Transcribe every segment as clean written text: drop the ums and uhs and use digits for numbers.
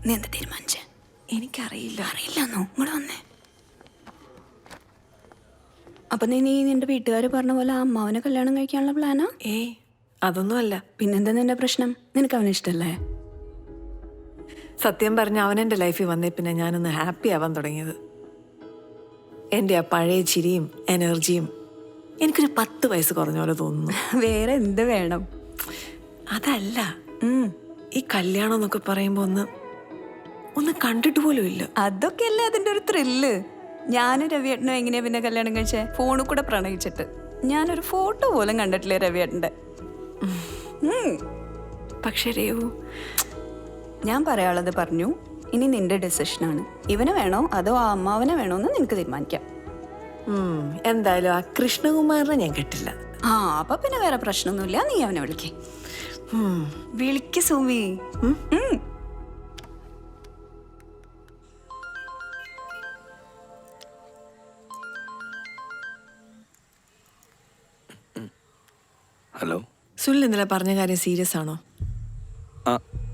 നീ എന്താ തീരുമാനിച്ചേ? എനിക്കറിയില്ല. അറിയില്ലെന്നോ? ഇങ്ങോട്ട് വന്നേ. അപ്പൊ നീ നിന്റെ വീട്ടുകാർ പറഞ്ഞ പോലെ ആ അമ്മാവനെ കല്യാണം കഴിക്കാനുള്ള പ്ലാനാ? ഏയ് അതൊന്നും അല്ല. പിന്നെന്താ നിന്റെ പ്രശ്നം? നിനക്ക് അവനെ ഇഷ്ടല്ലേ? സത്യം പറഞ്ഞ അവനെൻ്റെ ലൈഫിൽ വന്നേ പിന്നെ ഞാനൊന്ന് ഹാപ്പി ആവാൻ തുടങ്ങിയത്. എൻ്റെ ആ പഴയ ചിരിയും എനർജിയും എനിക്കൊരു 10 വയസ്സ് കുറഞ്ഞ പോലെ തോന്നുന്നു. വേറെ എന്ത് വേണം? അതല്ല, ഈ കല്യാണം എന്നൊക്കെ പറയുമ്പോൾ ഒന്ന് കണ്ടിട്ട് പോലും ഇല്ല. അതൊക്കെയല്ലേ അതിന്റെ ഒരു ത്രില്ല്. ഞാനും രവിയേട്ടനും എങ്ങനെയാ പിന്നെ കല്യാണം കഴിച്ചേ? ഫോണിൽ കൂടെ പ്രണയിച്ചിട്ട്. ഞാനൊരു ഫോട്ടോ പോലും കണ്ടിട്ടില്ലേ രവിയേട്ടൻ്റെ. പക്ഷേ രേവു, ഞാൻ പറയാനുള്ളത് പറഞ്ഞു. ഇനി നിന്റെ ഡെസിഷനാണ്. ഇവനെ വേണോ അതോ ആ അമ്മാവനെ വേണോ എന്ന് നിനക്ക് തീരുമാനിക്കാം. എന്തായാലും ആ കൃഷ്ണകുമാറിനെ ഞാൻ കെട്ടില്ല. അപ്പൊ പിന്നെ വേറെ പ്രശ്നമൊന്നുമില്ല. നീ അവനെ വിളിക്കേ. വിളിക്ക് സുമി. ഹലോ. സുനിൽ ഇന്നലെ പറഞ്ഞ കാര്യം സീരിയസ് ആണോ?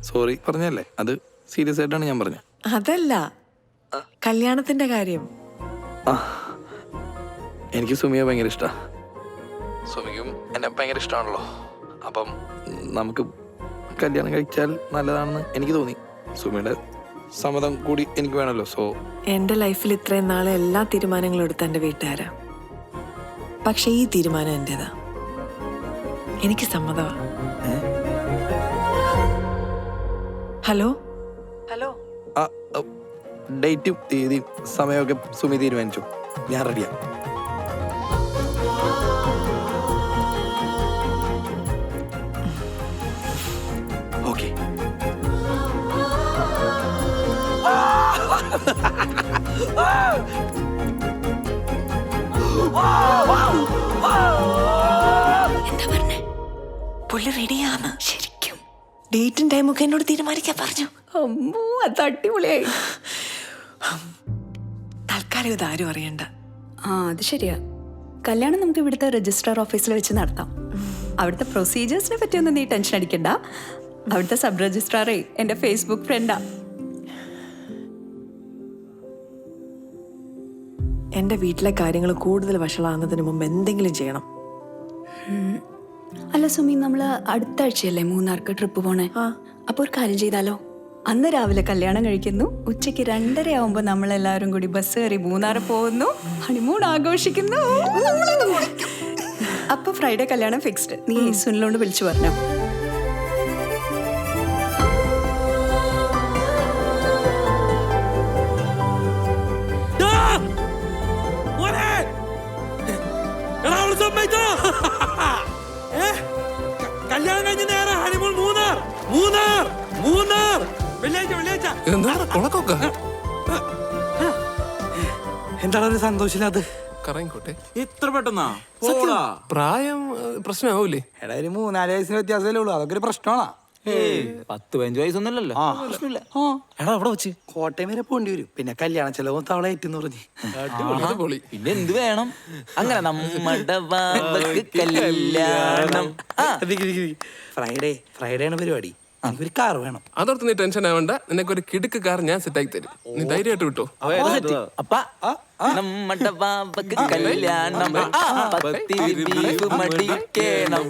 സോറി പറഞ്ഞല്ലേ, അത് സീരിയസ് ആയിട്ടാണ് ഞാൻ പറഞ്ഞത്. അതല്ല, കല്യാണത്തിന്റെ കാര്യം. എനിക്ക് സുമിയെ ഭയങ്കര ഇഷ്ടമാണ്. സുമിക്കും എന്നെ ഭയങ്കര ഇഷ്ടമാണല്ലോ. അപ്പം നമുക്ക് കല്യാണം കഴിച്ചാൽ നല്ലതാണെന്ന് എനിക്ക് തോന്നി. സുമിയുടെ സമ്മതം കൂടി എനിക്ക് വേണമല്ലോ. സോ എൻ്റെ ലൈഫിൽ ഇത്രയും നാളെ എല്ലാ തീരുമാനങ്ങളും എടുത്ത എൻ്റെ വീട്ടുകാരാ. പക്ഷെ ഈ തീരുമാനം എൻ്റെതാ. എനിക്ക് സമ്മതമാ. Hello hello. ഡേറ്റും തീയതിയും സമയമൊക്കെ സുമി തീരുമാനിച്ചു. ഞാൻ റെഡിയാണ്. ഓക്കെ. എന്താ പറഞ്ഞേ? പുള്ളി റെഡിയാണ്. ശരിക്കും? ഡേറ്റും ടൈമൊക്കെ എന്നോട് തീരുമാനിക്കാൻ പറഞ്ഞു. അമ്മോ, അത് അടിപൊളിയായി. തൽക്കാലം ഇതാരും അറിയണ്ട. അത് ശരിയാ. കല്യാണം നമുക്ക് ഇവിടുത്തെ രജിസ്ട്രാർ ഓഫീസിൽ വെച്ച് നടത്താം. അവിടുത്തെ പ്രൊസീജിയേഴ്സിനെ പറ്റിയൊന്നും നീ ടെൻഷൻ അടിക്കണ്ട. അവിടുത്തെ സബ് രജിസ്ട്രാറേ എൻ്റെ ഫേസ്ബുക്ക് ഫ്രണ്ടാ. എൻ്റെ വീട്ടിലെ കാര്യങ്ങൾ കൂടുതൽ വഷളാകുന്നതിന് മുമ്പ് എന്തെങ്കിലും ചെയ്യണം. അല്ല സുമി, നമ്മൾ അടുത്ത ആഴ്ചയല്ലേ മൂന്നാർക്ക് ട്രിപ്പ് പോണേ? അപ്പോൾ ഒരു കാര്യം ചെയ്താലോ? അന്ന് രാവിലെ കല്യാണം കഴിക്കുന്നു, ഉച്ചയ്ക്ക് 2:30 ആവുമ്പോൾ നമ്മളെല്ലാവരും കൂടി ബസ് കയറി മൂന്നാറ് പോകുന്നു, ഹണിമൂൺ ആഘോഷിക്കുന്നു. അപ്പൊ ഫ്രൈഡേ കല്യാണം ഫിക്സ്ഡ്. നീ സുനിലോണ്ട് വിളിച്ചു പറഞ്ഞോ. കല്യാണം കഴിഞ്ഞ നേരെ ഹണിമൂൺ മൂന്നാർ മൂന്നാർ മൂന്നാർ. എന്താണ് ഒരു സന്തോഷമില്ലാത്ത? കറങ്ങിക്കോട്ടെ. ഇത്ര പെട്ടെന്നാ? പ്രായം പ്രശ്നമാവൂലേ? എടാ, ഒരു 3-4 വയസ്സിന് വ്യത്യാസമല്ലേ ഉള്ളൂ. അതൊക്കെ ഒരു പ്രശ്നമാണോ? 10-15 വയസ്സൊന്നുമല്ലല്ലോ. എടാ, അവിടെ വെച്ച് കോട്ടയം വരെ പോണ്ടി വരും. പിന്നെ കല്യാണ ചെലവും തവള ഏറ്റെന്ന് പറഞ്ഞ്. പിന്നെ എന്ത് വേണം? അങ്ങനെ നമ്മുടെ കല്യാണം. ഫ്രൈഡേ ആണ് പരിപാടി. ഒരു കാർ വേണം. അതോർത്ത് നീ ടെൻഷൻ ആവണ്ട. നിനക്കൊരു കിടുക്ക് കാർ ഞാൻ സെറ്റാക്കി തരും. നീ ധൈര്യമായിട്ട് വിട്ടോ. അപ്പ നമ്മുടെ കല്യാണം. പത്തിരി ബീഫ് മടിക്കണം.